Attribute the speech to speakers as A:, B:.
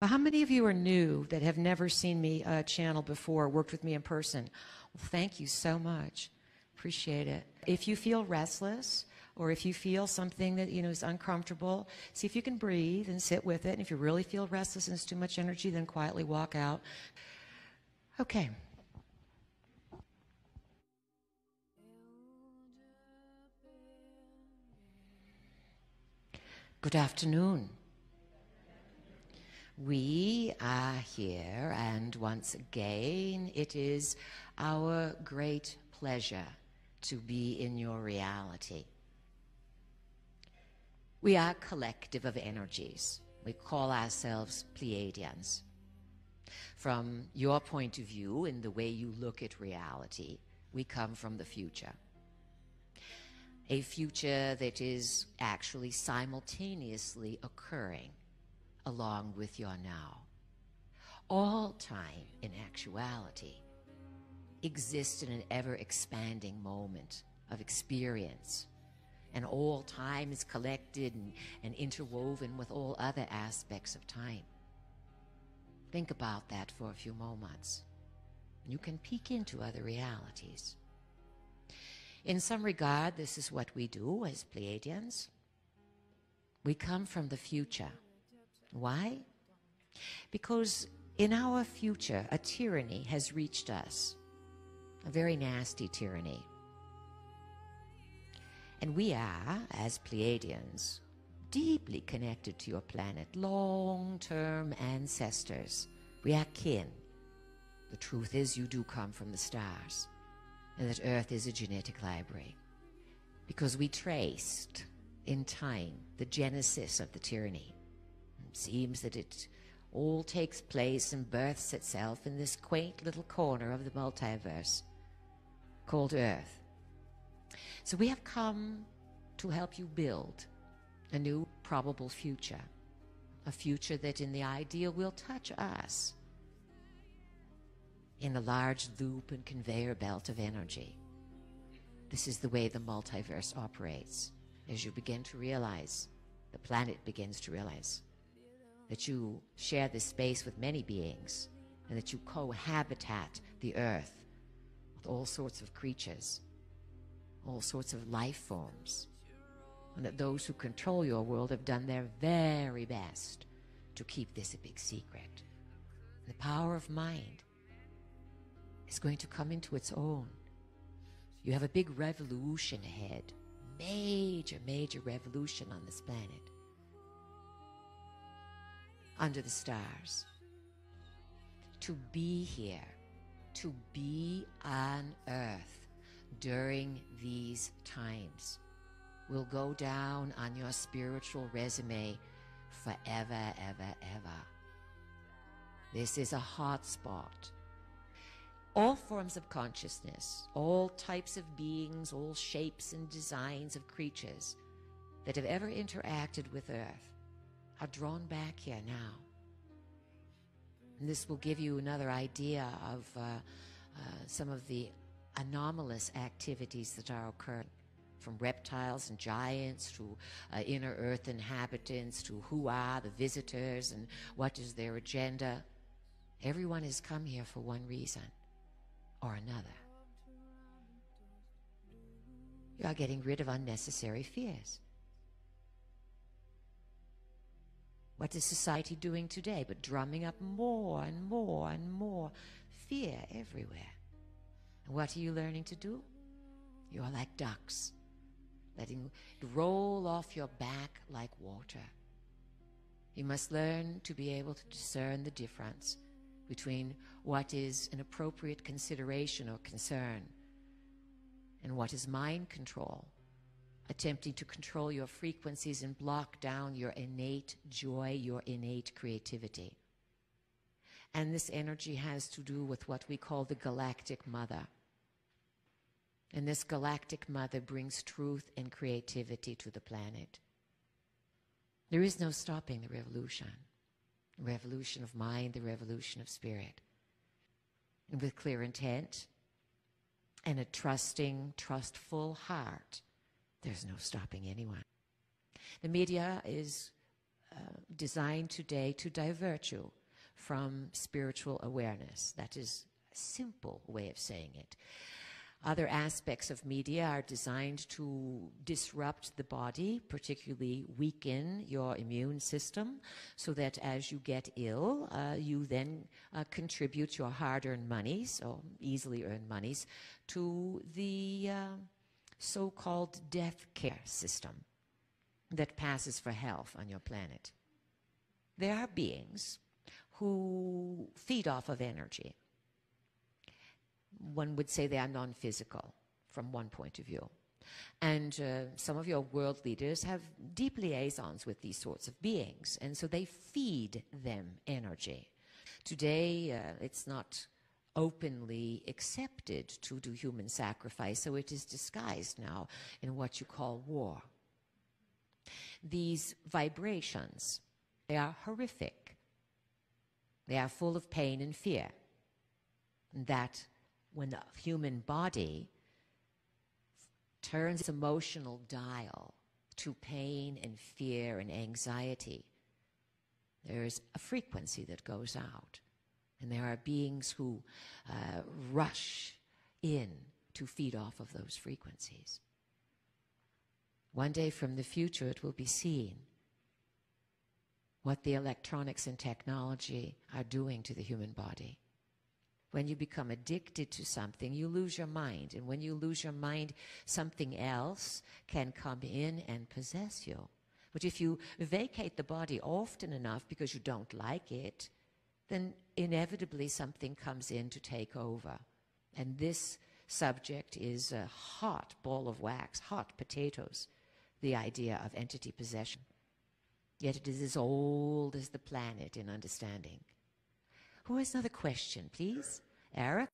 A: How many of you are new that have never seen me channel before, worked with me in person? Well, thank you so much. Appreciate it. If you feel restless or if you feel something that is uncomfortable, see if you can breathe and sit with it. And if you really feel restless and it's too much energy, then quietly walk out. Okay. Good afternoon. We are here, and once again, it is our great pleasure to be in your reality. We are a collective of energies. We call ourselves Pleiadians. From your point of view, in the way you look at reality, we come from the future. A future that is actually simultaneously occurring along with your now. All time, in actuality, exists in an ever-expanding moment of experience, and all time is collected and interwoven with all other aspects of time. Think about that for a few moments. You can peek into other realities. In some regard, this is what we do as Pleiadians. We come from the future. Why? Because in our future, a tyranny has reached us, a very nasty tyranny. And we are, as Pleiadians, deeply connected to your planet, long-term ancestors. We are kin. The truth is, you do come from the stars, and that Earth is a genetic library. Because we traced, in time, the genesis of the tyranny. It seems that it all takes place and births itself in this quaint little corner of the multiverse called Earth. So we have come to help you build a new probable future, a future that in the ideal will touch us in a large loop and conveyor belt of energy. This is the way the multiverse operates. As you begin to realize, the planet begins to realize that you share this space with many beings and that you cohabitat the Earth with all sorts of creatures, all sorts of life forms, and that those who control your world have done their very best to keep this a big secret. The power of mind is going to come into its own. You have a big revolution ahead, major revolution on this planet, under the stars. To be here, to be on Earth during these times will go down on your spiritual resume forever, ever. This is a hot spot. All forms of consciousness, all types of beings, all shapes and designs of creatures that have ever interacted with Earth are drawn back here now. And this will give you another idea of some of the anomalous activities that are occurring, from reptiles and giants to inner Earth inhabitants to who are the visitors and what is their agenda. Everyone has come here for one reason or another. You are getting rid of unnecessary fears. What is society doing today but drumming up more and more fear everywhere? And what are you learning to do? You are like ducks, letting it roll off your back like water. You must learn to be able to discern the difference between what is an appropriate consideration or concern and what is mind control, attempting to control your frequencies and block down your innate joy, your innate creativity. And this energy has to do with what we call the galactic mother. And this galactic mother brings truth and creativity to the planet. There is no stopping the revolution of mind, the revolution of spirit. And with clear intent and a trusting, trustful heart, there's no stopping anyone. The media is designed today to divert you from spiritual awareness. That is a simple way of saying it. Other aspects of media are designed to disrupt the body, particularly weaken your immune system, so that as you get ill, you then contribute your hard-earned monies, or easily earned monies, to the so-called death care system that passes for health on your planet. There are beings who feed off of energy. One would say they are non-physical from one point of view. And some of your world leaders have deep liaisons with these sorts of beings, and so they feed them energy. Today, it's not openly accepted to do human sacrifice, so it is disguised now in what you call war. These vibrations, they are horrific. They are full of pain and fear. That when the human body turns its emotional dial to pain and fear and anxiety, there's a frequency that goes out. And there are beings who rush in to feed off of those frequencies. One day from the future, it will be seen what the electronics and technology are doing to the human body. When you become addicted to something, you lose your mind. And when you lose your mind, something else can come in and possess you. But if you vacate the body often enough because you don't like it, then inevitably something comes in to take over. And this subject is a hot ball of wax, hot potatoes, the idea of entity possession. Yet it is as old as the planet in understanding. Who has another question, please? Eric?